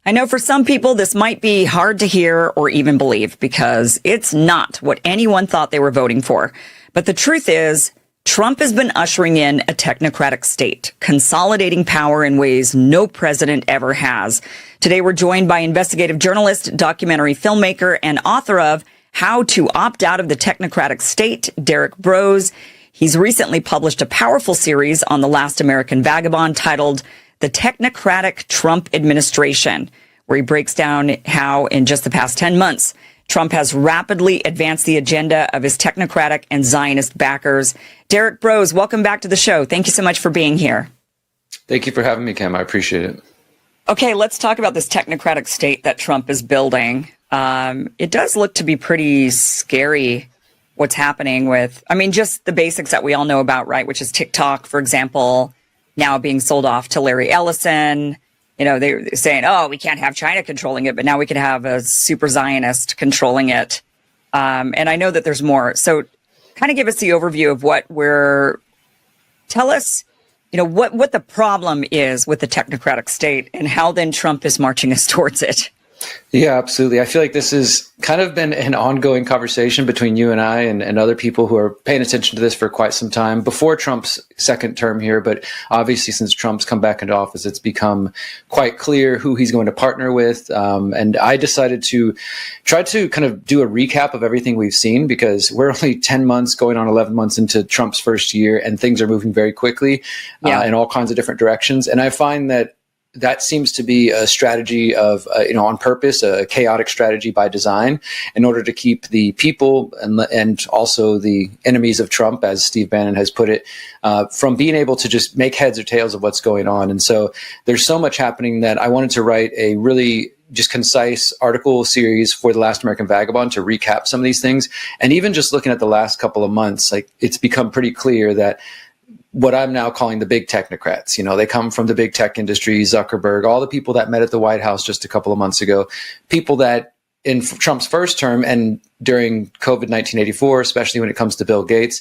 I know for some people this might be hard to hear or even believe because it's not what anyone thought they were voting for. But the truth is, Trump has been ushering in a technocratic state, consolidating power in ways no president ever has. Today, we're joined by investigative journalist, documentary filmmaker, and author of How to Opt Out of the Technocratic State, Derrick Broze. He's recently published a powerful series on the last American vagabond titled The Technocratic Trump Administration, where he breaks down how in just the past 10 months, Trump has rapidly advanced the agenda of his technocratic and Zionist backers. Derrick Broze, welcome back to the show. Thank you so much for being here. Thank you for having me, Kim. I appreciate it. Okay, let's talk about this technocratic state that Trump is building. It does look to be pretty scary what's happening with, just the basics that we all know about, right? Which is TikTok, for example, now being sold off to Larry Ellison. You know, they're saying, oh, we can't have China controlling it, but now we could have a super Zionist controlling it. And I know that there's more. So kind of give us the overview of tell us, what the problem is with the technocratic state and how then Trump is marching us towards it. Yeah, absolutely. I feel like this has kind of been an ongoing conversation between you and I and other people who are paying attention to this for quite some time before Trump's second term here. But obviously, since Trump's come back into office, it's become quite clear who he's going to partner with. And I decided to try to kind of do a recap of everything we've seen because we're only 10 months going on 11 months into Trump's first year and things are moving very quickly in all kinds of different directions. And I find that seems to be a strategy of, on purpose, a chaotic strategy by design in order to keep the people and also the enemies of Trump, as Steve Bannon has put it, from being able to just make heads or tails of what's going on. And so there's so much happening that I wanted to write a really just concise article series for The Last American Vagabond to recap some of these things. And even just looking at the last couple of months, it's become pretty clear that what I'm now calling the Big Technocrats. They come from the big tech industry, Zuckerberg, all the people that met at the White House just a couple of months ago, people that in Trump's first term and during COVID 1984, especially when it comes to Bill Gates,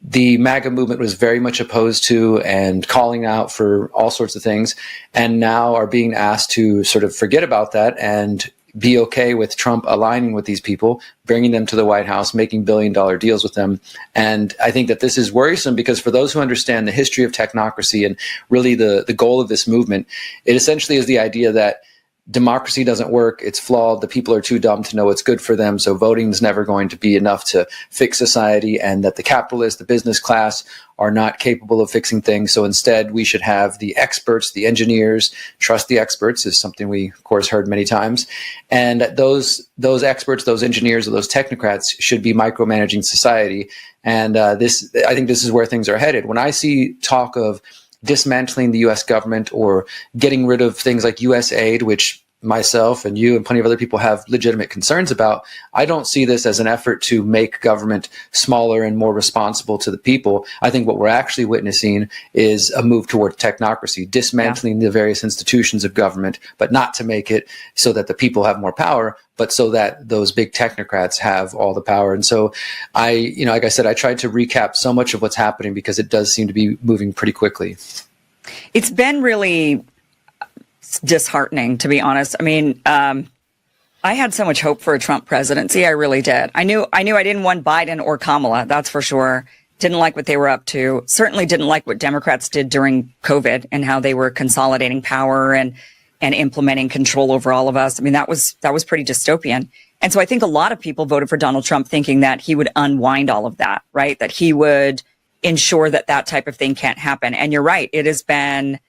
the MAGA movement was very much opposed to and calling out for all sorts of things, and now are being asked to sort of forget about that and be okay with Trump aligning with these people, bringing them to the White House, making billion-dollar deals with them. And I think that this is worrisome because for those who understand the history of technocracy and really the goal of this movement, it essentially is the idea that democracy doesn't work, it's flawed, the people are too dumb to know what's good for them, so voting is never going to be enough to fix society, and that the capitalists, the business class, are not capable of fixing things. So instead, we should have the experts, the engineers, trust the experts is something we, of course, heard many times. And those experts, those engineers, or those technocrats should be micromanaging society. And I think this is where things are headed. When I see talk of dismantling the U.S. government or getting rid of things like U.S. aid, which myself and you and plenty of other people have legitimate concerns about, I don't see this as an effort to make government smaller and more responsible to the people. I think what we're actually witnessing is a move toward technocracy, dismantling the various institutions of government, but not to make it so that the people have more power, but so that those big technocrats have all the power. And so like I said, I tried to recap so much of what's happening because it does seem to be moving pretty quickly. It's been really disheartening, to be honest. I had so much hope for a Trump presidency. I really did. I knew I didn't want Biden or Kamala. That's for sure. Didn't like what they were up to. Certainly didn't like what Democrats did during COVID and how they were consolidating power and implementing control over all of us. That was pretty dystopian. And so I think a lot of people voted for Donald Trump thinking that he would unwind all of that, right? That he would ensure that type of thing can't happen. And you're right. It has been,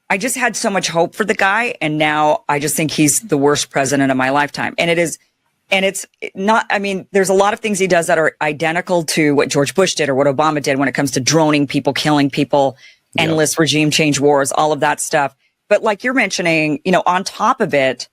I just had so much hope for the guy. And now I just think he's the worst president of my lifetime. And it's not, there's a lot of things he does that are identical to what George Bush did or what Obama did when it comes to droning people, killing people, endless regime change wars, all of that stuff. But like you're mentioning, on top of it,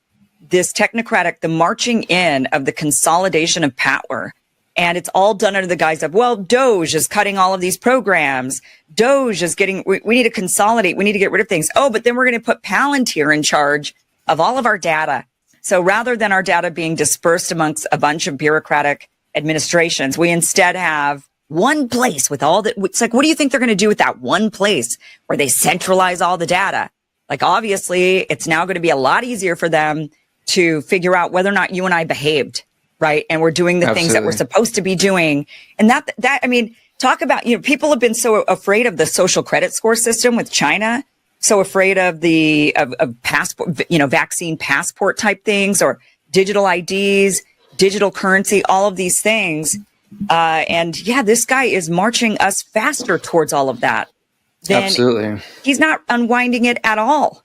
this technocratic, the marching in of the consolidation of power. And it's all done under the guise of, well, Doge is cutting all of these programs. Doge is we need to consolidate. We need to get rid of things. Oh, but then we're going to put Palantir in charge of all of our data. So rather than our data being dispersed amongst a bunch of bureaucratic administrations, we instead have one place with all that. It's like, what do you think they're going to do with that one place where they centralize all the data? Like, obviously, it's now going to be a lot easier for them to figure out whether or not you and I behaved, right? And we're doing the things that we're supposed to be doing. And I mean, talk about, people have been so afraid of the social credit score system with China, so afraid of of passport, vaccine passport type things, or digital IDs, digital currency, all of these things. And yeah, this guy is marching us faster towards all of that. Absolutely. He's not unwinding it at all.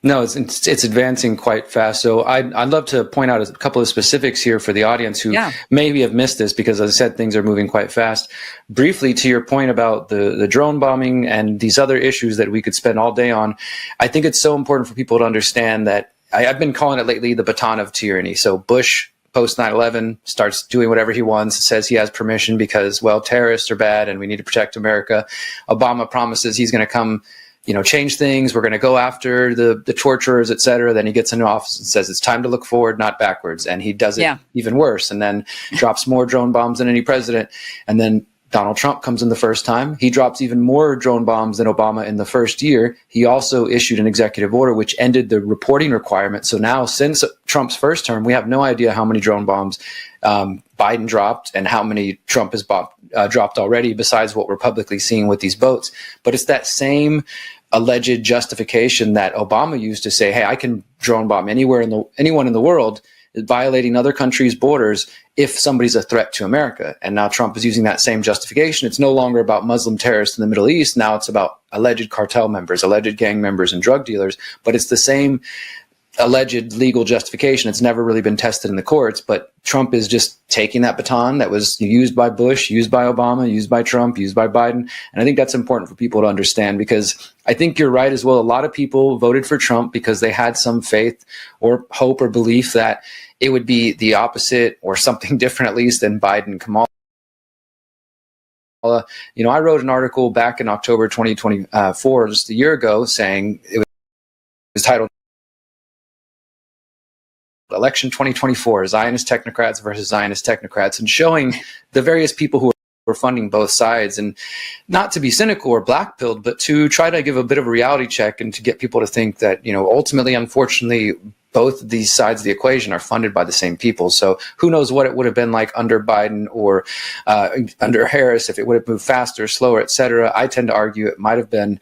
No, it's advancing quite fast. So I'd love to point out a couple of specifics here for the audience who maybe have missed this, because as I said, things are moving quite fast. Briefly, to your point about the drone bombing and these other issues that we could spend all day on, I think it's so important for people to understand that I've been calling it lately the baton of tyranny. So Bush, post 9/11, starts doing whatever he wants, says he has permission because, well, terrorists are bad and we need to protect America. Obama promises he's going to come, change things. We're going to go after the torturers, et cetera. Then he gets into office and says it's time to look forward, not backwards. And he does it even worse, and then drops more drone bombs than any president. And then Donald Trump comes in the first time. He drops even more drone bombs than Obama in the first year. He also issued an executive order which ended the reporting requirement. So now, since Trump's first term, we have no idea how many drone bombs Biden dropped and how many Trump has dropped already, besides what we're publicly seeing with these boats. But it's that same alleged justification that Obama used to say, hey, I can drone bomb anyone in the world, violating other countries' borders if somebody's a threat to America. And now Trump is using that same justification. It's no longer about Muslim terrorists in the Middle East. Now it's about alleged cartel members, alleged gang members, and drug dealers. But it's the same alleged legal justification. It's never really been tested in the courts, but Trump is just taking that baton that was used by Bush, used by Obama, used by Trump, used by Biden. And I think that's important for people to understand, because I think you're right as well. A lot of people voted for Trump because they had some faith or hope or belief that it would be the opposite, or something different at least, than Biden, Kamala. I wrote an article back in October 2024, just a year ago, saying it was titled Election 2024, Zionist Technocrats versus Zionist Technocrats, and showing the various people who were funding both sides, and not to be cynical or black-pilled, but to try to give a bit of a reality check and to get people to think that, ultimately, unfortunately, both of these sides of the equation are funded by the same people. So who knows what it would have been like under Biden or under Harris, if it would have moved faster, slower, et cetera. I tend to argue it might have been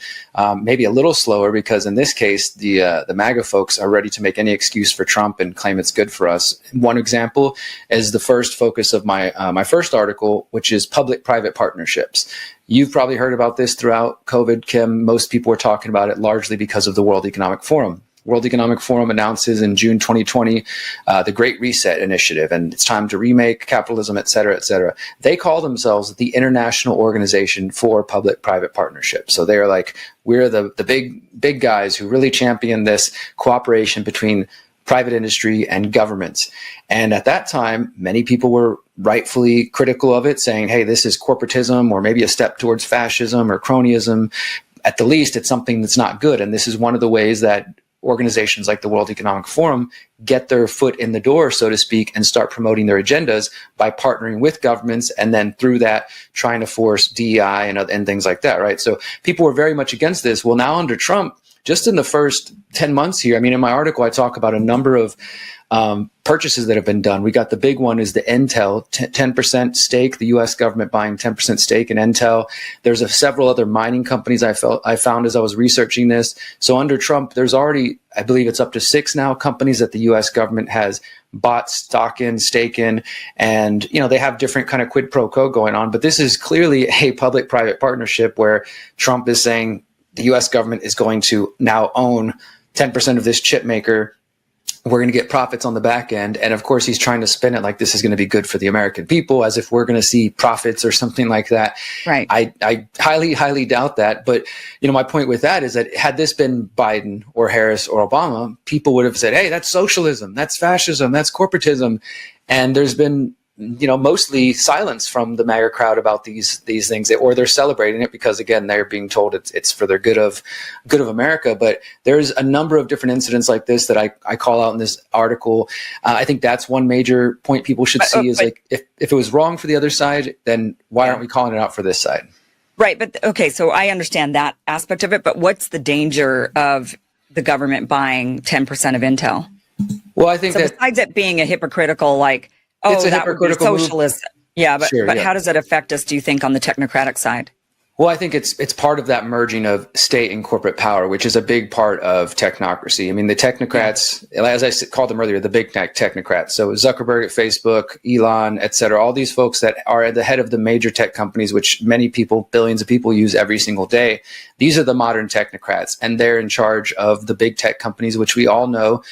maybe a little slower, because in this case, the MAGA folks are ready to make any excuse for Trump and claim it's good for us. One example is the first focus of my first article, which is public-private partnerships. You've probably heard about this throughout COVID, Kim. Most people were talking about it largely because of the World Economic Forum. World Economic Forum announces in June 2020 the Great Reset Initiative, and it's time to remake capitalism, et cetera, et cetera. They call themselves the International Organization for Public-Private Partnerships. So they're like, we're the big guys who really champion this cooperation between private industry and governments. And at that time, many people were rightfully critical of it, saying, hey, this is corporatism, or maybe a step towards fascism or cronyism. At the least, it's something that's not good. And this is one of the ways that organizations like the World Economic Forum get their foot in the door, so to speak, and start promoting their agendas by partnering with governments, and then through that trying to force DEI and things like that, right? So people were very much against this. Well, now under Trump, just in the first 10 months here, in my article, I talk about a number of purchases that have been done. We got the big one is the Intel 10% stake, the U.S. government buying 10% stake in Intel. There's several other mining companies I found as I was researching this. So under Trump, there's already, I believe it's up to 6 now companies that the U.S. government has bought stock in, stake in, and they have different kind of quid pro quo going on. But this is clearly a public-private partnership where Trump is saying the U.S. government is going to now own 10% of this chip maker. We're going to get profits on the back end. And of course, he's trying to spin it like this is going to be good for the American people, as if we're going to see profits or something like that. Right. I highly, highly doubt that. But, my point with that is that had this been Biden or Harris or Obama, people would have said, hey, that's socialism, that's fascism, that's corporatism. And there's been mostly silence from the MAGA crowd about these things, or they're celebrating it because, again, they're being told it's for their good of America. But there's a number of different incidents like this that I call out in this article. I think that's one major point people should see is like, if it was wrong for the other side, then why aren't we calling it out for this side? Right. But okay, so I understand that aspect of it, but what's the danger of the government buying 10% of Intel? Well, I think that besides it being a hypocritical, like, oh, it's a that would be hypocritical move. socialist. Yeah, but Sure, yeah. how does it affect us, do you think, on the technocratic side? Well, I think it's part of that merging of state and corporate power, which is a big part of technocracy. I mean, the technocrats, as I called them earlier, the big technocrats. So Zuckerberg at Facebook, Elon, et cetera, all these folks that are at the head of the major tech companies, which many people, billions of people use every single day. These are the modern technocrats, and they're in charge of the big tech companies, which we all know.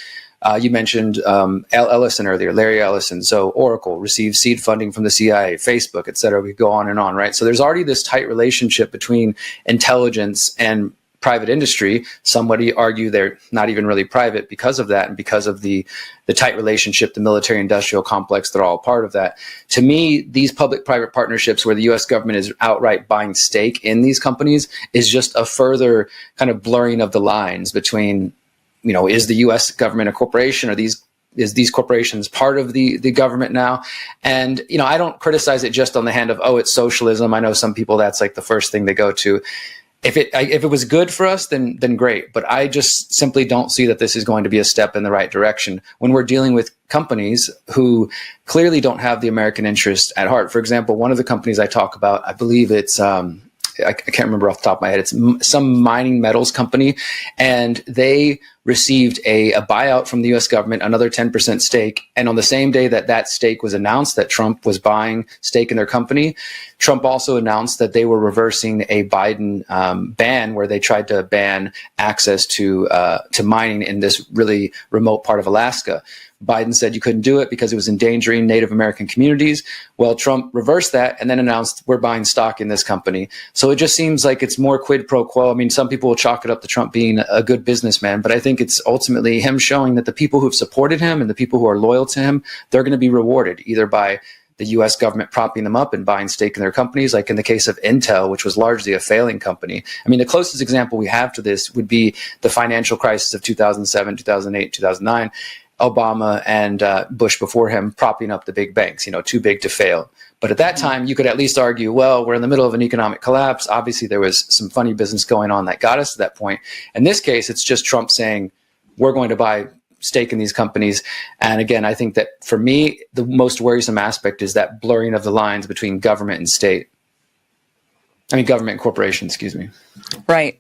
You mentioned Ellison earlier, Larry Ellison. So Oracle receives seed funding from the CIA, Facebook, et cetera. We go on, right? So there's already this tight relationship between intelligence and private industry. Somebody argue they're not even really private because of that and because of the tight relationship, the military-industrial complex, they're all part of that. To me, these public-private partnerships where the U.S. government is outright buying stake in these companies is just a further kind of blurring of the lines between, is the U.S. government a corporation, or is these corporations part of the government now? And, I don't criticize it just on the hand of, it's socialism. I know some people, that's like the first thing they go to. If it was good for us, then great. But I just simply don't see that this is going to be a step in the right direction when we're dealing with companies who clearly don't have the American interest at heart. For example, one of the companies I talk about, I believe it's, I can't remember off the top of my head. It's some mining metals company, and they received a buyout from the U.S. government, another 10% stake. And on the same day that stake was announced, that Trump was buying stake in their company, Trump also announced that they were reversing a Biden ban, where they tried to ban access to mining in this really remote part of Alaska. Biden said you couldn't do it because it was endangering Native American communities. Well, Trump reversed that and then announced we're buying stock in this company. So it just seems like it's more quid pro quo. I mean, some people will chalk it up to Trump being a good businessman, but I think it's ultimately him showing that the people who've supported him and the people who are loyal to him, they're going to be rewarded either by the U.S. government propping them up and buying stake in their companies, like in the case of Intel, which was largely a failing company. I mean, the closest example we have to this would be the financial crisis of 2007, 2008, 2009. Obama and Bush before him propping up the big banks, too big to fail. But at that time, you could at least argue, well, we're in the middle of an economic collapse. Obviously, there was some funny business going on that got us to that point. In this case, it's just Trump saying, we're going to buy stake in these companies. And again, I think that for me, the most worrisome aspect is that blurring of the lines between government and state. Government and corporation, excuse me. Right.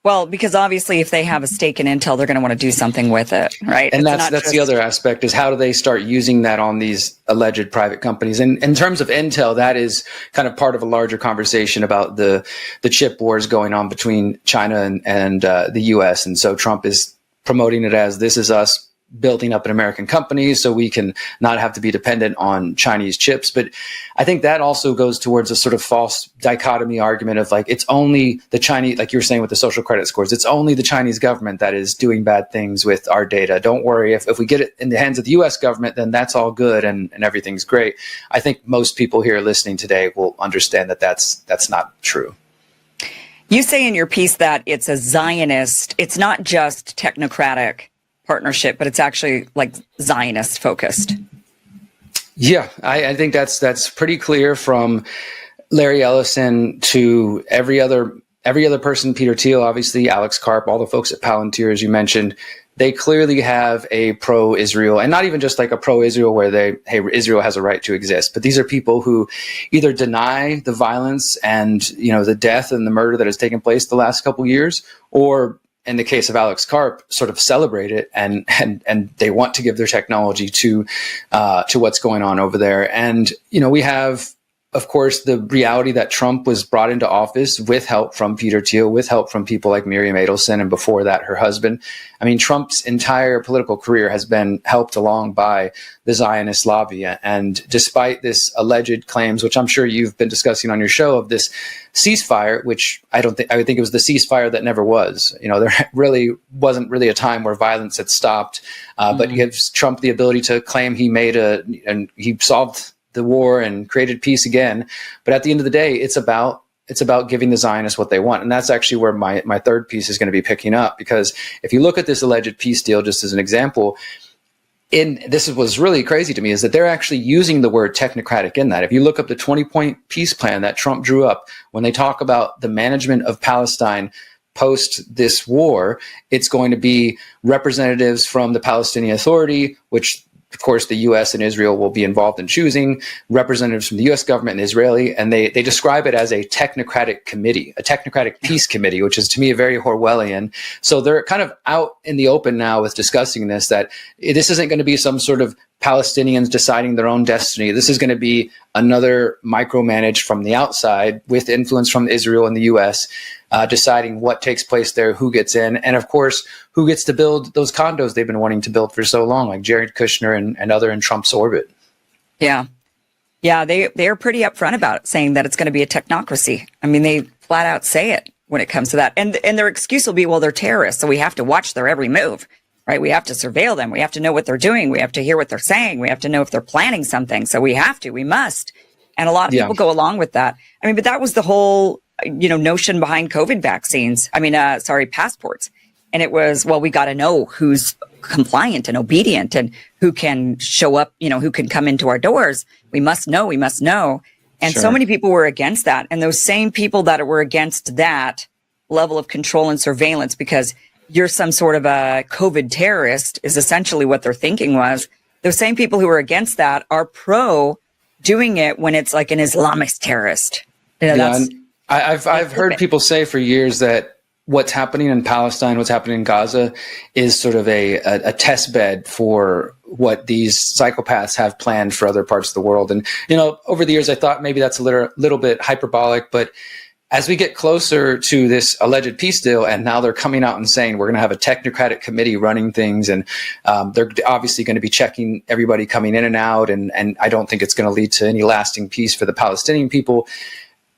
Well, because obviously if they have a stake in Intel, they're going to want to do something with it, right? And that's the other aspect, is how do they start using that on these alleged private companies? And in terms of Intel, that is kind of part of a larger conversation about the chip wars going on between China and the U.S. And so Trump is promoting it as this is us building up an American company so we can not have to be dependent on Chinese chips. But I think that also goes towards a sort of false dichotomy argument of like, it's only the Chinese, like you were saying with the social credit scores, it's only the Chinese government that is doing bad things with our data. Don't worry, if we get it in the hands of the US government, then that's all good and everything's great. I think most people here listening today will understand that that's not true. You say in your piece that it's a Zionist, it's not just technocratic partnership, but it's actually like Zionist focused. Yeah, I think that's pretty clear from Larry Ellison to every other person, Peter Thiel, obviously, Alex Karp, all the folks at Palantir, as you mentioned. They clearly have a pro-Israel, and not even just like a pro-Israel where Israel has a right to exist, but these are people who either deny the violence and, the death and the murder that has taken place the last couple of years, or in the case of Alex Karp, sort of celebrate it and they want to give their technology to what's going on over there. And, we have, of course, the reality that Trump was brought into office with help from Peter Thiel, with help from people like Miriam Adelson, and before that, her husband. Trump's entire political career has been helped along by the Zionist lobby. And despite this alleged claims, which I'm sure you've been discussing on your show, of this ceasefire, which I would think it was the ceasefire that never was. There really wasn't really a time where violence had stopped, but it gives Trump the ability to claim he solved the war and created peace again. But at the end of the day, it's about giving the Zionists what they want. And that's actually where my third piece is going to be picking up, because if you look at this alleged peace deal, just as an example, this was really crazy to me, is that they're actually using the word technocratic in that. If you look up the 20-point peace plan that Trump drew up, when they talk about the management of Palestine post this war, it's going to be representatives from the Palestinian Authority, which of course the US and Israel will be involved in choosing, representatives from the US government and Israeli, and they describe it as a technocratic committee, a technocratic peace committee, which is to me a very Orwellian. So they're kind of out in the open now with discussing this, that this isn't going to be some sort of Palestinians deciding their own destiny. This is going to be another micromanaged from the outside with influence from Israel and the US, deciding what takes place there, who gets in, and of course, who gets to build those condos they've been wanting to build for so long, like Jared Kushner and other in Trump's orbit. Yeah. Yeah, they're pretty upfront about it, saying that it's going to be a technocracy. I mean, they flat out say it when it comes to that. And their excuse will be, well, they're terrorists, so we have to watch their every move, right? We have to surveil them. We have to know what they're doing. We have to hear what they're saying. We have to know if they're planning something. So we must. And a lot of people go along with that. I mean, but that was the whole, notion behind COVID vaccines. Passports. And it was, well, we got to know who's compliant and obedient and who can show up, who can come into our doors. We must know. And so many people were against that. And those same people that were against that level of control and surveillance, because you're some sort of a COVID terrorist, is essentially what their thinking was. Those same people who are against that are pro doing it when it's like an Islamist terrorist. I've heard people say for years that what's happening in Palestine, what's happening in Gaza is sort of a test bed for what these psychopaths have planned for other parts of the world. And, over the years, I thought maybe that's a little bit hyperbolic, but as we get closer to this alleged peace deal, and now they're coming out and saying we're going to have a technocratic committee running things, and they're obviously going to be checking everybody coming in and out, and I don't think it's going to lead to any lasting peace for the Palestinian people.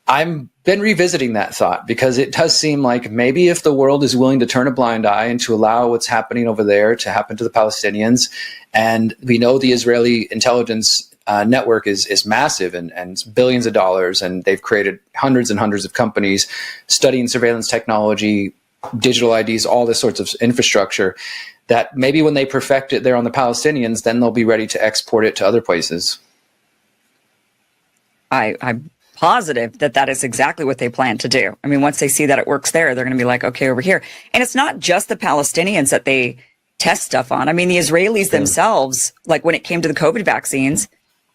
I've been revisiting that thought, because it does seem like maybe if the world is willing to turn a blind eye and to allow what's happening over there to happen to the Palestinians, and we know the Israeli intelligence network is massive and it's billions of dollars, and they've created hundreds and hundreds of companies studying surveillance technology, digital IDs, all this sorts of infrastructure, that maybe when they perfect it there on the Palestinians, then they'll be ready to export it to other places. I'm positive that is exactly what they plan to do. I mean, once they see that it works there, they're going to be like, okay, over here. And it's not just the Palestinians that they test stuff on. I mean, the Israelis themselves, like when it came to the COVID vaccines,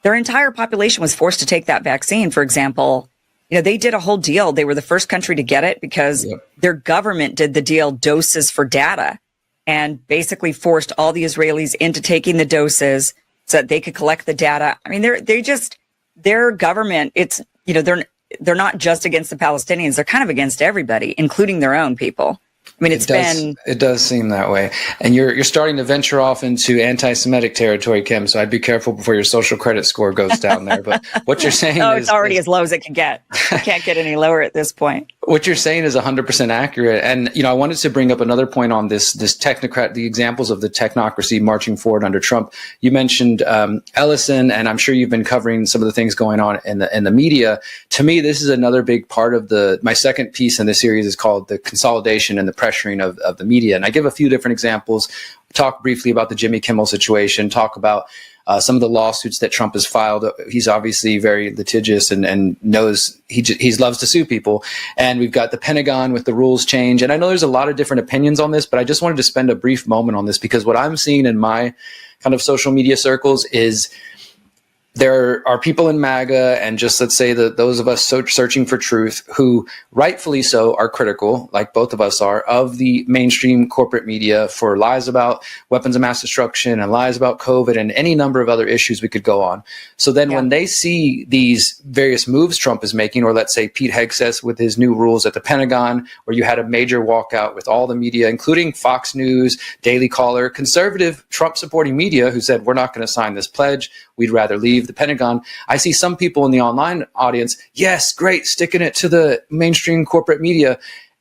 their entire population was forced to take that vaccine. For example, they did a whole deal. They were the first country to get it because their government did the deal, doses for data, and basically forced all the Israelis into taking the doses so that they could collect the data. I mean, their government, it's, they're not just against the Palestinians. They're kind of against everybody, including their own people. I mean, it does seem that way. And you're starting to venture off into anti-Semitic territory, Kim. So I'd be careful before your social credit score goes down there. But what you're saying is it's already as low as it can get. It can't get any lower at this point. What you're saying is 100% accurate. And, I wanted to bring up another point on this technocrat, the examples of the technocracy marching forward under Trump. You mentioned Ellison, and I'm sure you've been covering some of the things going on in the media. To me, this is another big part of my second piece in the series is called the consolidation and the pressuring of the media. And I give a few different examples, talk briefly about the Jimmy Kimmel situation, talk about some of the lawsuits that Trump has filed. He's obviously very litigious and knows he loves to sue people. And we've got the Pentagon with the rules change. And I know there's a lot of different opinions on this, but I just wanted to spend a brief moment on this, because what I'm seeing in my kind of social media circles is there are people in MAGA and just, let's say, those of us searching for truth who rightfully so are critical, like both of us are, of the mainstream corporate media for lies about weapons of mass destruction and lies about COVID and any number of other issues we could go on. So then when they see these various moves Trump is making, or let's say Pete Hegseth with his new rules at the Pentagon, where you had a major walkout with all the media, including Fox News, Daily Caller, conservative Trump supporting media who said, we're not going to sign this pledge. We'd rather leave the Pentagon. I see some people in the online audience, yes, great, sticking it to the mainstream corporate media.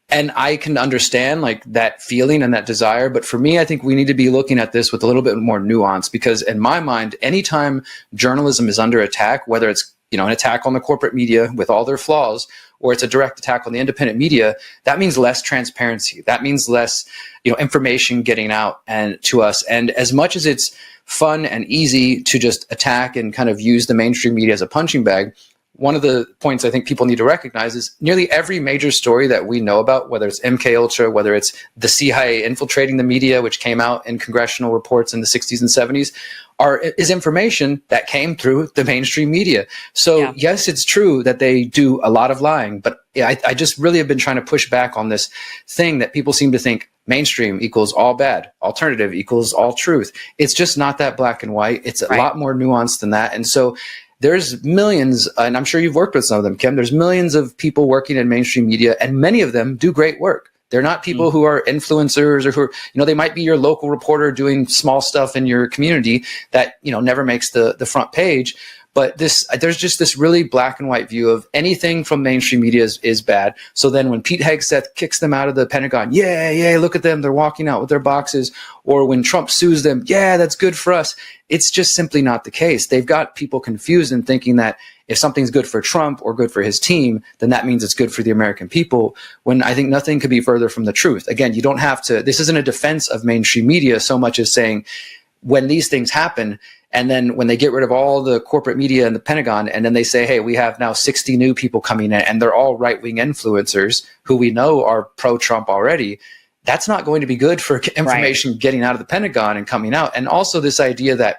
And I can understand like that feeling and that desire. But for me, I think we need to be looking at this with a little bit more nuance, because in my mind, anytime journalism is under attack, whether it's an attack on the corporate media with all their flaws, or it's a direct attack on the independent media, that means less transparency. That means less, information getting out and to us. And as much as it's fun and easy to just attack and kind of use the mainstream media as a punching bag, one of the points I think people need to recognize is nearly every major story that we know about, whether it's MK Ultra, whether it's the CIA infiltrating the media, which came out in congressional reports in the 60s and 70s, is information that came through the mainstream media. So yes, it's true that they do a lot of lying, but I just really have been trying to push back on this thing that people seem to think mainstream equals all bad, alternative equals all truth. It's just not that black and white. It's a lot more nuanced than that. And so there's millions, and I'm sure you've worked with some of them, Kim, there's millions of people working in mainstream media, and many of them do great work. They're not people who are influencers or who are, they might be your local reporter doing small stuff in your community that, never makes the front page. But there's just this really black and white view of anything from mainstream media is bad. So then when Pete Hegseth kicks them out of the Pentagon, look at them, they're walking out with their boxes. Or when Trump sues them, that's good for us. It's just simply not the case. They've got people confused and thinking that if something's good for Trump or good for his team, then that means it's good for the American people, when I think nothing could be further from the truth. Again, you don't have to, this isn't a defense of mainstream media so much as saying when these things happen, and then when they get rid of all the corporate media in the Pentagon, and then they say, hey, we have now 60 new people coming in, and they're all right-wing influencers who we know are pro-Trump already, that's not going to be good for information getting out of the Pentagon and coming out. And also this idea that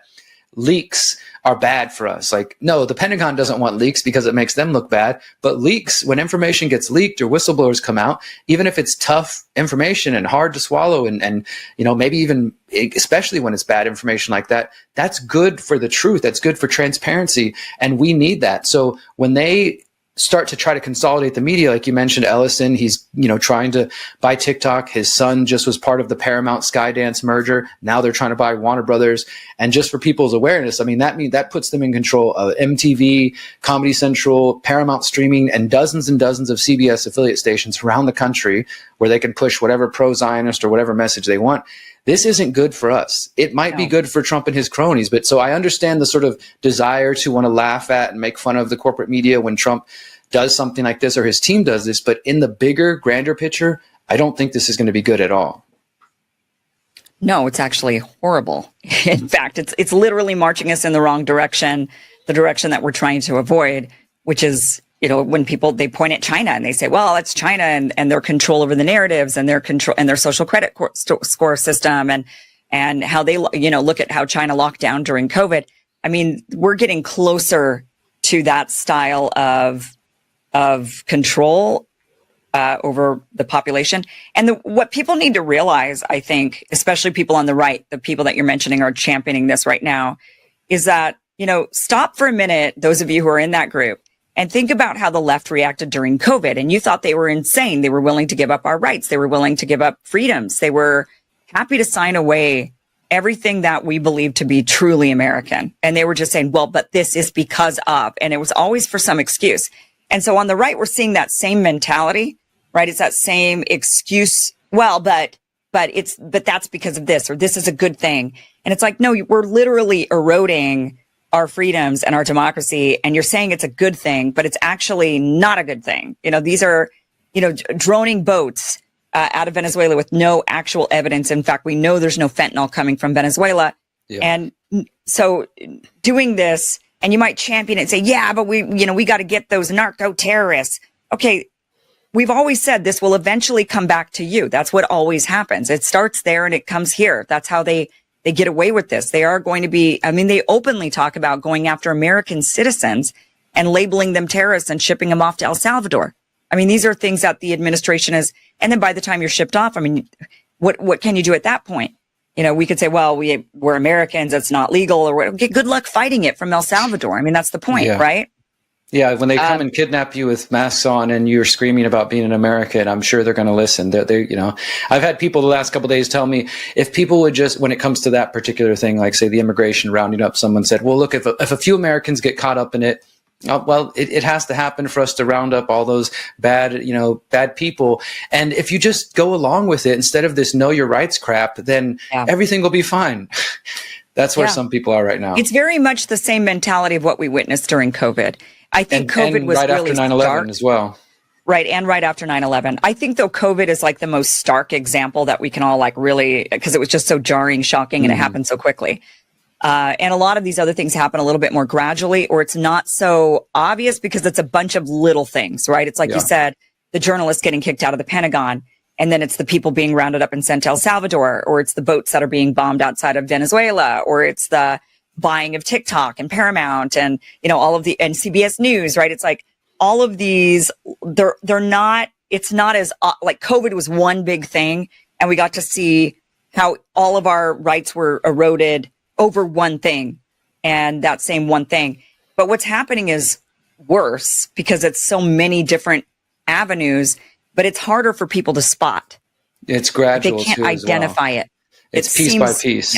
leaks are bad for us. Like, no, the Pentagon doesn't want leaks because it makes them look bad. But leaks, when information gets leaked or whistleblowers come out, even if it's tough information and hard to swallow and maybe even especially when it's bad information like that, that's good for the truth. That's good for transparency. And we need that. So when they start to try to consolidate the media, like you mentioned, Ellison, he's trying to buy TikTok. His son just was part of the Paramount Skydance merger. Now they're trying to buy Warner Brothers. And just for people's awareness, I mean that puts them in control of MTV, Comedy Central, Paramount Streaming, and dozens of CBS affiliate stations around the country where they can push whatever pro-Zionist or whatever message they want. This isn't good for us. It might be good for Trump and his cronies, but so I understand the sort of desire to want to laugh at and make fun of the corporate media when Trump does something like this or his team does this. But in the bigger, grander picture, I don't think this is going to be good at all. No, it's actually horrible. In fact, it's literally marching us in the wrong direction, the direction that we're trying to avoid, which is, when they point at China and they say, well, it's China and their control over the narratives and their control and their social credit score system and how they, look at how China locked down during COVID. I mean, we're getting closer to that style of control over the population. And what people need to realize, I think, especially people on the right, the people that you're mentioning are championing this right now, is that, stop for a minute, those of you who are in that group, and think about how the left reacted during COVID. And you thought they were insane. They were willing to give up our rights. They were willing to give up freedoms. They were happy to sign away everything that we believe to be truly American. And they were just saying, well, but this is because of, and it was always for some excuse. And so on the right, we're seeing that same mentality, right? It's that same excuse. Well, but that's because of this, or this is a good thing. And it's like, no, we're literally eroding our freedoms and our democracy. And you're saying it's a good thing, but it's actually not a good thing. These are, droning boats out of Venezuela with no actual evidence. In fact, we know there's no fentanyl coming from Venezuela. Yeah. And so doing this, and you might champion it and say, yeah, but we got to get those narco terrorists. Okay. We've always said this will eventually come back to you. That's what always happens. It starts there and it comes here. That's how they get away with this. They are going to be, they openly talk about going after American citizens and labeling them terrorists and shipping them off to El Salvador. These are things that the administration is, and then by the time you're shipped off, what can you do at that point? We could say, well, we're Americans, it's not legal, or okay, good luck fighting it from El Salvador. That's the point, right? Yeah, when they come and kidnap you with masks on and you're screaming about being an American, I'm sure they're going to listen. I've had people the last couple of days tell me if people would just, when it comes to that particular thing, like say the immigration rounding up, someone said, well, look, if a few Americans get caught up in it, it has to happen for us to round up all those bad people. And if you just go along with it instead of this know your rights crap, then everything will be fine. That's where some people are right now. It's very much the same mentality of what we witnessed during COVID. I think COVID was right really after 9/11 stark as well. Right. And right after 9/11. I think though COVID is like the most stark example that we can all really, because it was just so jarring, shocking, and it happened so quickly. And a lot of these other things happen a little bit more gradually, or it's not so obvious because it's a bunch of little things, right? It's like you said, the journalists getting kicked out of the Pentagon, and then it's the people being rounded up and sent to El Salvador, or it's the boats that are being bombed outside of Venezuela, or it's the buying of TikTok and Paramount and, all of and CBS News, right? It's like all of these, they're not, it's not as like COVID was one big thing. And we got to see how all of our rights were eroded over one thing and that same one thing. But what's happening is worse because it's so many different avenues, but it's harder for people to spot. It's gradual. They can't identify it. It's piece by piece.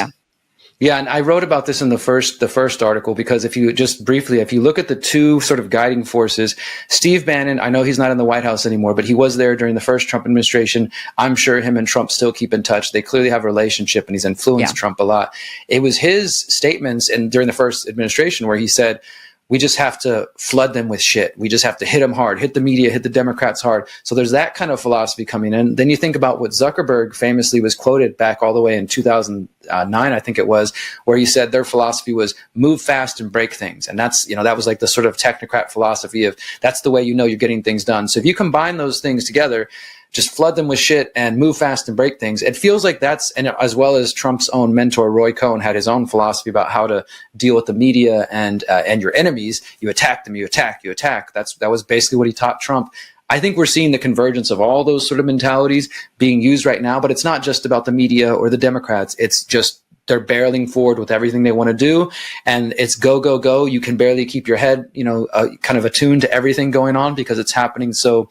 Yeah, and I wrote about this in the first article because if you look at the two sort of guiding forces, Steve Bannon, I know he's not in the White House anymore, but he was there during the first Trump administration. I'm sure him and Trump still keep in touch. They clearly have a relationship and he's influenced Trump a lot. It was his statements during the first administration where he said, we just have to flood them with shit. We just have to hit them hard, hit the media, hit the Democrats hard. So there's that kind of philosophy coming in. Then you think about what Zuckerberg famously was quoted back all the way in 2009, I think it was, where he said their philosophy was move fast and break things. And that's, that was like the sort of technocrat philosophy of that's the way you're getting things done. So if you combine those things together, just flood them with shit and move fast and break things. It feels like that's, and as well as Trump's own mentor, Roy Cohn, had his own philosophy about how to deal with the media and your enemies. You attack them, you attack. That was basically what he taught Trump. I think we're seeing the convergence of all those sort of mentalities being used right now, but it's not just about the media or the Democrats. It's just they're barreling forward with everything they want to do. And it's go, go, go. You can barely keep your head, kind of attuned to everything going on because it's happening so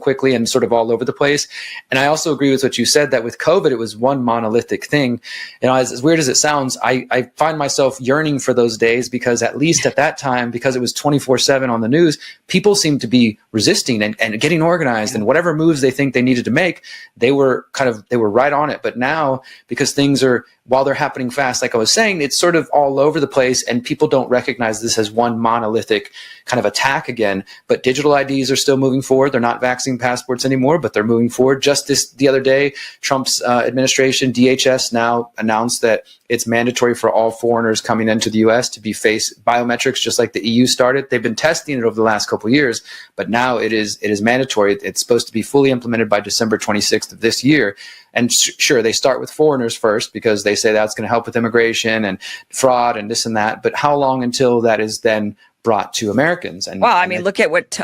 quickly and sort of all over the place. And I also agree with what you said that with COVID, it was one monolithic thing. As weird as it sounds, I find myself yearning for those days because at least at that time, because it was 24/7 on the news, people seemed to be resisting and getting organized and whatever moves they think they needed to make, they were right on it. But now, because things are, while they're happening fast, like I was saying, it's sort of all over the place and people don't recognize this as one monolithic kind of attack again. But digital IDs are still moving forward. They're not vaccine passports anymore, but they're moving forward. Just the other day, Trump's administration, DHS, now announced that it's mandatory for all foreigners coming into the U.S. to be face biometrics, just like the EU started. They've been testing it over the last couple of years, but now it is mandatory. It's supposed to be fully implemented by December 26th of this year. And sure, they start with foreigners first because they say that's going to help with immigration and fraud and this and that. But how long until that is then brought to Americans? And look at what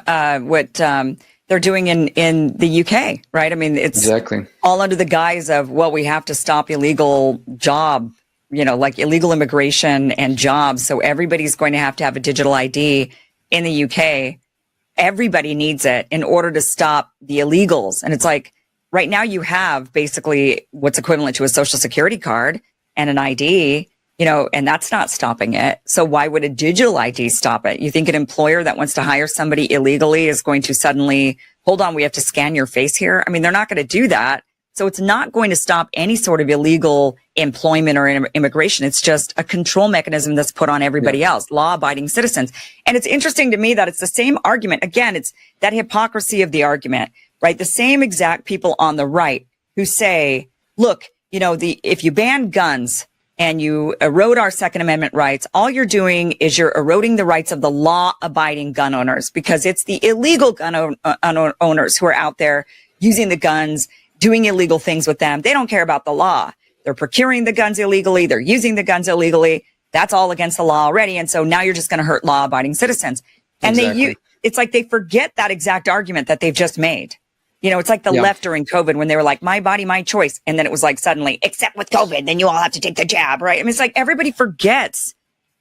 they're doing in the UK, right? I mean, it's exactly all under the guise of, we have to stop illegal like illegal immigration and jobs. So everybody's going to have a digital ID in the UK. Everybody needs it in order to stop the illegals. And it's like, right now you have basically what's equivalent to a social security card and an ID, and that's not stopping it. So why would a digital ID stop it? You think an employer that wants to hire somebody illegally is going to suddenly, hold on, we have to scan your face here? I mean, they're not going to do that. So it's not going to stop any sort of illegal employment or immigration. It's just a control mechanism that's put on everybody else, law-abiding citizens. And it's interesting to me that it's the same argument. Again, it's that hypocrisy of the argument, right? The same exact people on the right who say, look, if you ban guns and you erode our Second Amendment rights, all you're doing is you're eroding the rights of the law-abiding gun owners because it's the illegal gun owners who are out there using the guns, doing illegal things with them. They don't care about the law. They're procuring the guns illegally. They're using the guns illegally. That's all against the law already. And so now you're just going to hurt law-abiding citizens. And it's like they forget that exact argument that they've just made. It's like the left during COVID when they were like, my body, my choice. And then it was like suddenly, except with COVID, then you all have to take the jab, right? I mean, it's like everybody forgets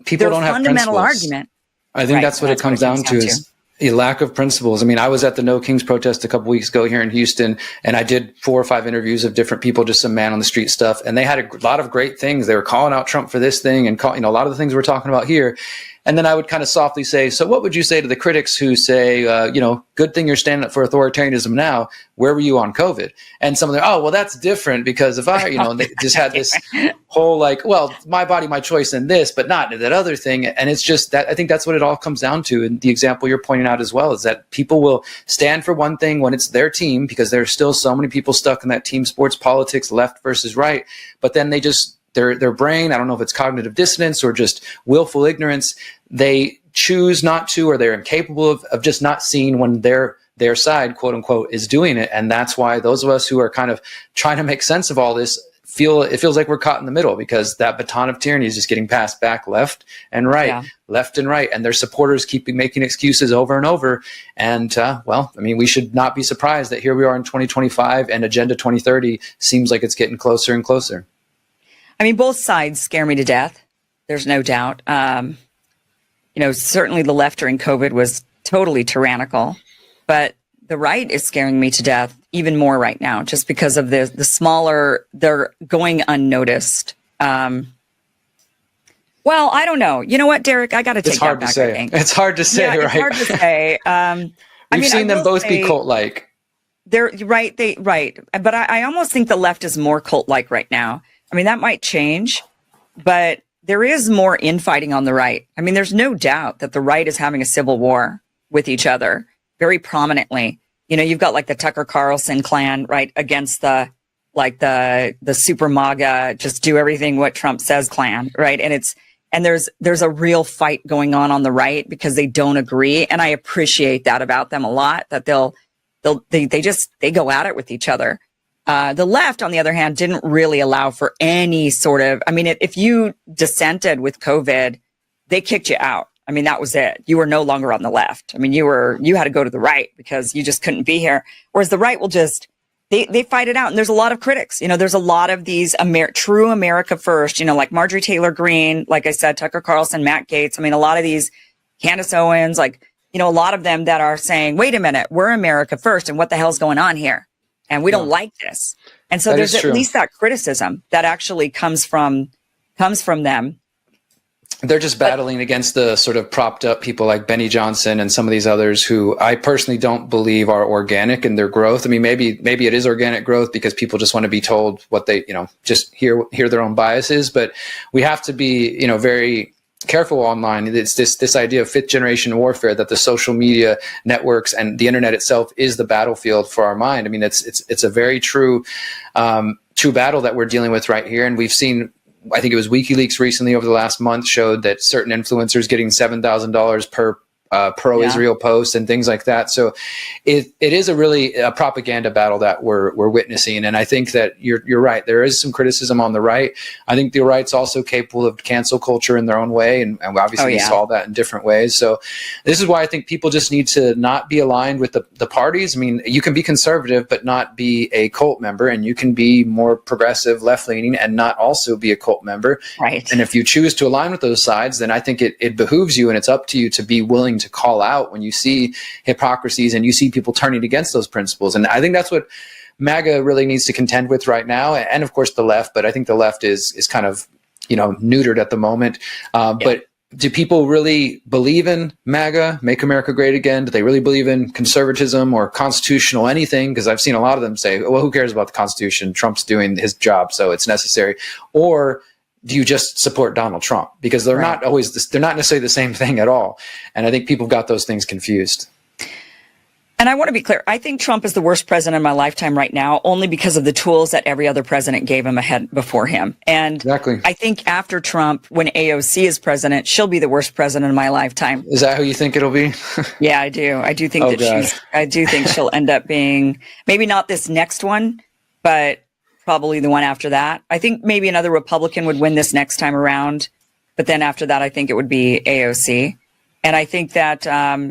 people don't have fundamental principles. Argument. I think that's what it comes down to is a lack of principles. I mean, I was at the No Kings protest a couple weeks ago here in Houston, and I did 4 or 5 interviews of different people, just some man on the street stuff. And they had a lot of great things. They were calling out Trump for this thing and a lot of the things we're talking about here. And then I would kind of softly say, so what would you say to the critics who say, good thing you're standing up for authoritarianism now. Where were you on COVID? And some of them, well, that's different because if they just had this whole my body, my choice and this, but not that other thing. And it's just that I think that's what it all comes down to. And the example you're pointing out as well is that people will stand for one thing when it's their team because there are still so many people stuck in that team sports politics, left versus right. But then they just their brain, I don't know if it's cognitive dissonance or just willful ignorance, they choose not to, or they're incapable of just not seeing when their side, quote unquote, is doing it. And that's why those of us who are kind of trying to make sense of all this feels like we're caught in the middle, because that baton of tyranny is just getting passed back left and right, left and right. And their supporters keep making excuses over and over. And we should not be surprised that here we are in 2025 and Agenda 2030 seems like it's getting closer and closer. I mean, both sides scare me to death. There's no doubt. Certainly the left during COVID was totally tyrannical, but the right is scaring me to death even more right now, just because of the smaller, they're going unnoticed. Well, I don't know. You know what, Derrick? I got to take that back. I think it's hard to say, right? It's hard to say. We've seen them both be cult-like. They're right. But I almost think the left is more cult-like right now. I mean, that might change, but there is more infighting on the right. I mean, there's no doubt that the right is having a civil war with each other very prominently. You've got like the Tucker Carlson clan, right, against the super MAGA, just do everything what Trump says clan, right? And there's a real fight going on the right because they don't agree. And I appreciate that about them a lot, that they go at it with each other. The left, on the other hand, didn't really allow for any sort of, if you dissented with COVID, they kicked you out. I mean, that was it. You were no longer on the left. I mean, you had to go to the right because you just couldn't be here. Whereas the right will just, they fight it out. And there's a lot of critics. There's a lot of these true America first, like Marjorie Taylor Greene, like I said, Tucker Carlson, Matt Gaetz. I mean, a lot of these, Candace Owens, a lot of them that are saying, wait a minute, we're America first. And what the hell's going on here? And we don't like this. And so there's at least that criticism that actually comes from them. They're just battling against the sort of propped up people like Benny Johnson and some of these others who I personally don't believe are organic in their growth. I mean, maybe it is organic growth because people just want to be told what they, just hear their own biases. But we have to be, very careful online. It's this idea of fifth generation warfare, that the social media networks and the internet itself is the battlefield for our mind. I mean, it's a very true battle that we're dealing with right here. And we've seen, I think it was WikiLeaks recently over the last month showed that certain influencers getting $7,000 per pro-Israel post and things like that. So it is a propaganda battle that we're witnessing. And I think that you're right. There is some criticism on the right. I think the right's also capable of cancel culture in their own way. And obviously we saw that in different ways. So this is why I think people just need to not be aligned with the parties. I mean, you can be conservative, but not be a cult member, and you can be more progressive, left-leaning, and not also be a cult member. Right. And if you choose to align with those sides, then I think it behooves you, and it's up to you to be willing to call out when you see hypocrisies and you see people turning against those principles. And I think that's what MAGA really needs to contend with right now. And of course the left, but I think the left is kind of, neutered at the moment. But do people really believe in MAGA, Make America Great Again? Do they really believe in conservatism or constitutional anything? Because I've seen a lot of them say, well, who cares about the Constitution? Trump's doing his job, so it's necessary. Or do you just support Donald Trump? Because they're not necessarily the same thing at all. And I think people got those things confused. And I want to be clear. I think Trump is the worst president in my lifetime right now, only because of the tools that every other president gave him before him. And exactly. I think after Trump, when AOC is president, she'll be the worst president in my lifetime. Is that who you think it'll be? Yeah, I do. I do think I do think she'll end up being, maybe not this next one, but probably the one after that. I think maybe another Republican would win this next time around. But then after that, I think it would be AOC. And I think that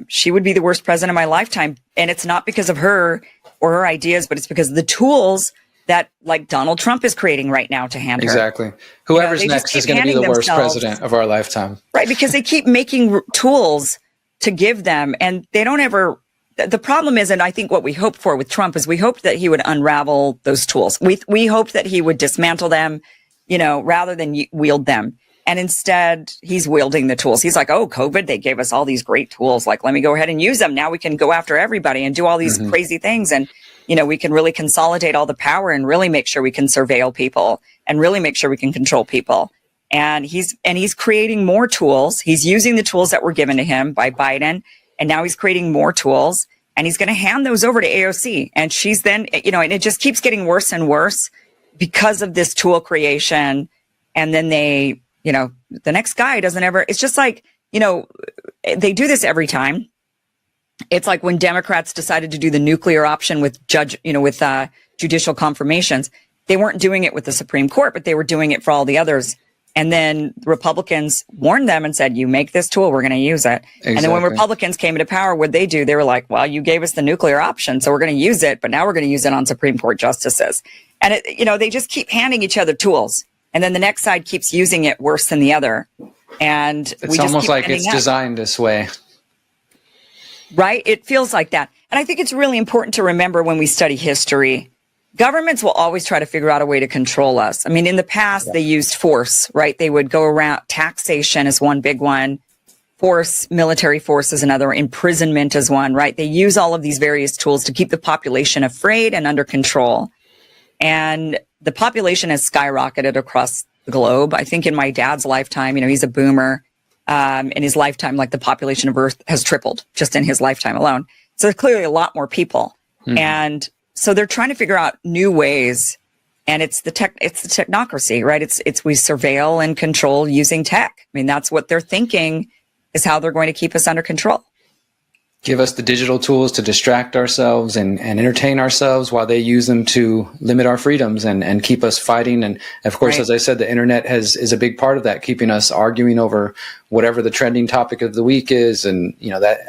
she would be the worst president of my lifetime. And it's not because of her or her ideas, but it's because of the tools that like Donald Trump is creating right now to hand her. Exactly. Whoever's next is going to be the worst president of our lifetime. Right. Because they keep making tools to give them, and they don't ever. The problem is, and I think what we hoped for with Trump is we hoped that he would unravel those tools. We hoped that he would dismantle them, rather than wield them. And instead, he's wielding the tools. He's like, oh, COVID, they gave us all these great tools. Like, let me go ahead and use them. Now we can go after everybody and do all these crazy things. And, we can really consolidate all the power and really make sure we can surveil people and really make sure we can control people. And he's creating more tools. He's using the tools that were given to him by Biden. And now he's creating more tools, and he's going to hand those over to AOC. And she's then, and it just keeps getting worse and worse because of this tool creation. And then they, the next guy doesn't ever, it's just like, they do this every time. It's like when Democrats decided to do the nuclear option with judicial confirmations, they weren't doing it with the Supreme Court, but they were doing it for all the others. And then Republicans warned them and said, you make this tool, we're going to use it. Exactly. And then when Republicans came into power, what'd they do? They were like, well, you gave us the nuclear option, so we're going to use it, but now we're going to use it on Supreme Court justices. And, they just keep handing each other tools. And then the next side keeps using it worse than the other. And it's almost like it's designed this way. Right? It feels like that. And I think it's really important to remember when we study history, governments will always try to figure out a way to control us. I mean, in the past, they used force, right? They would go around. Taxation is one big one. Force, military force is another. Imprisonment is one, right? They use all of these various tools to keep the population afraid and under control. And the population has skyrocketed across the globe. I think in my dad's lifetime, he's a boomer. In his lifetime, like the population of Earth has tripled just in his lifetime alone. So there's clearly a lot more people. And so they're trying to figure out new ways. And it's the technocracy, right? It's we surveil and control using tech. I mean, that's what they're thinking is how they're going to keep us under control. Give us the digital tools to distract ourselves and entertain ourselves while they use them to limit our freedoms and keep us fighting. And of course, as I said, the internet is a big part of that, keeping us arguing over whatever the trending topic of the week is. And, that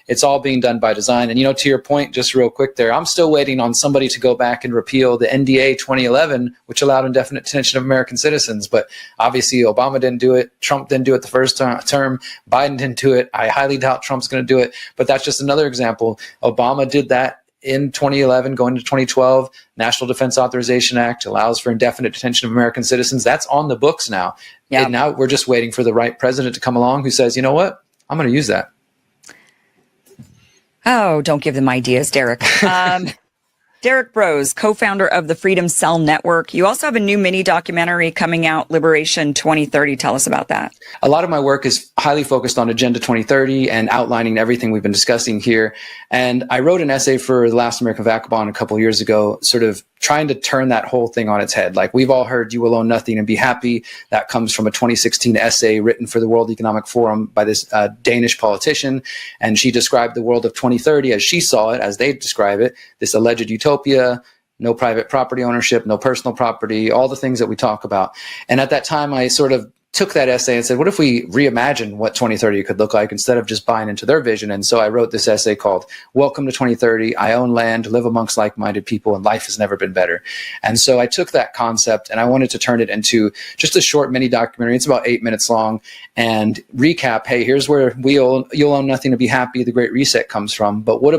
it's all being done by design. And, to your point, just real quick there, I'm still waiting on somebody to go back and repeal the NDA 2011, which allowed indefinite detention of American citizens. But obviously, Obama didn't do it. Trump didn't do it the first term. Biden didn't do it. I highly doubt Trump's going to do it. But that's just another example. Obama did that in 2011, going to 2012. National Defense Authorization Act allows for indefinite detention of American citizens. That's on the books now. Yep. And now we're just waiting for the right president to come along who says, you know what, I'm going to use that. Oh, don't give them ideas, Derrick. Derrick Broze, co-founder of the Freedom Cell Network. You also have a new mini documentary coming out, Liberation 2030. Tell us about that. A lot of my work is highly focused on Agenda 2030 and outlining everything we've been discussing here. And I wrote an essay for the Last American Vagabond a couple of years ago, sort of trying to turn that whole thing on its head. Like, we've all heard "you will own nothing and be happy." That comes from a 2016 essay written for the World Economic Forum by this Danish politician. And she described the world of 2030 as she saw it, as they describe it, this alleged utopia, no private property ownership, no personal property, all the things that we talk about. And at that time, I sort of took that essay and said, what if we reimagine what 2030 could look like instead of just buying into their vision? And so I wrote this essay called "Welcome to 2030. I own land, live amongst like-minded people, and life has never been better." And so I took that concept and I wanted to turn it into just a short mini documentary. It's about 8 minutes long, and recap, hey, here's where you'll own nothing to be happy, the Great Reset comes from. But what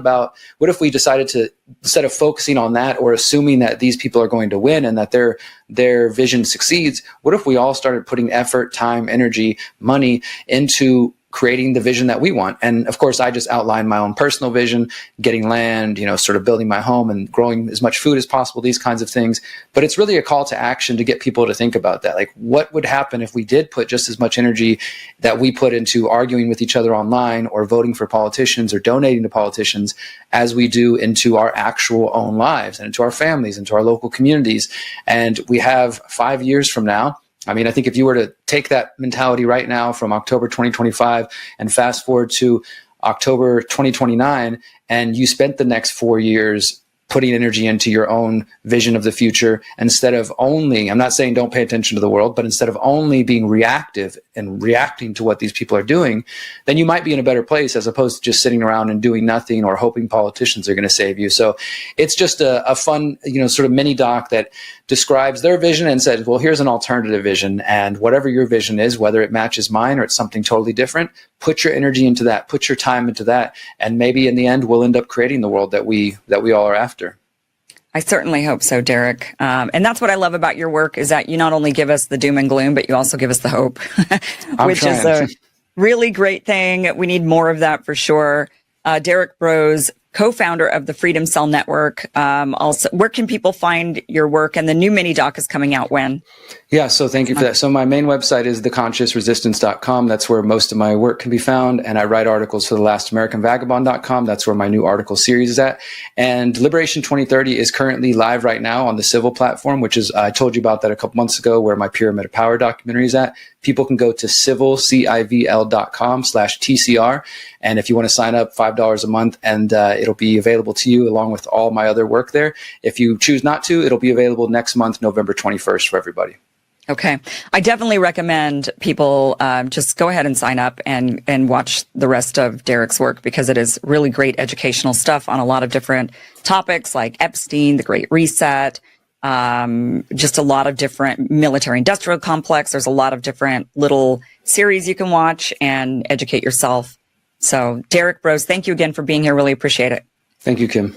if we decided to, instead of focusing on that or assuming that these people are going to win and that their vision succeeds, what if we all started putting effort, time, energy, money into creating the vision that we want? And of course, I just outlined my own personal vision, getting land, sort of building my home and growing as much food as possible, these kinds of things. But it's really a call to action to get people to think about that. Like, what would happen if we did put just as much energy that we put into arguing with each other online or voting for politicians or donating to politicians as we do into our actual own lives and into our families, into our local communities? And we have 5 years from now. I mean, I think if you were to take that mentality right now from October 2025 and fast forward to October 2029, and you spent the next 4 years putting energy into your own vision of the future, instead of only, I'm not saying don't pay attention to the world, but instead of only being reactive and reacting to what these people are doing, then you might be in a better place as opposed to just sitting around and doing nothing or hoping politicians are going to save you. So it's just a fun, sort of mini doc that describes their vision and says, well, here's an alternative vision. And whatever your vision is, whether it matches mine or it's something totally different, put your energy into that, put your time into that. And maybe in the end, we'll end up creating the world that we all are after. I certainly hope so, Derrick. And that's what I love about your work, is that you not only give us the doom and gloom, but you also give us the hope, which is a really great thing. We need more of that for sure. Derrick Broze, co-founder of the Freedom Cell Network. Also, where can people find your work? And the new mini doc is coming out when? Yeah, so thank you for that. So my main website is theconsciousresistance.com. That's where most of my work can be found. And I write articles for thelastAmericanVagabond.com. That's where my new article series is at. And Liberation 2030 is currently live right now on the Civil platform, which is, I told you about that a couple months ago, where my Pyramid of Power documentary is at. People can go to civil.com/TCR. And if you want to sign up, $5 a month, and it'll be available to you along with all my other work there. If you choose not to, it'll be available next month, November 21st, for everybody. Okay. I definitely recommend people just go ahead and sign up and watch the rest of Derrick's work, because it is really great educational stuff on a lot of different topics like Epstein, the Great Reset, just a lot of different military industrial complex. There's a lot of different little series you can watch and educate yourself. So Derrick Broze, thank you again for being here. Really appreciate it. Thank you, Kim.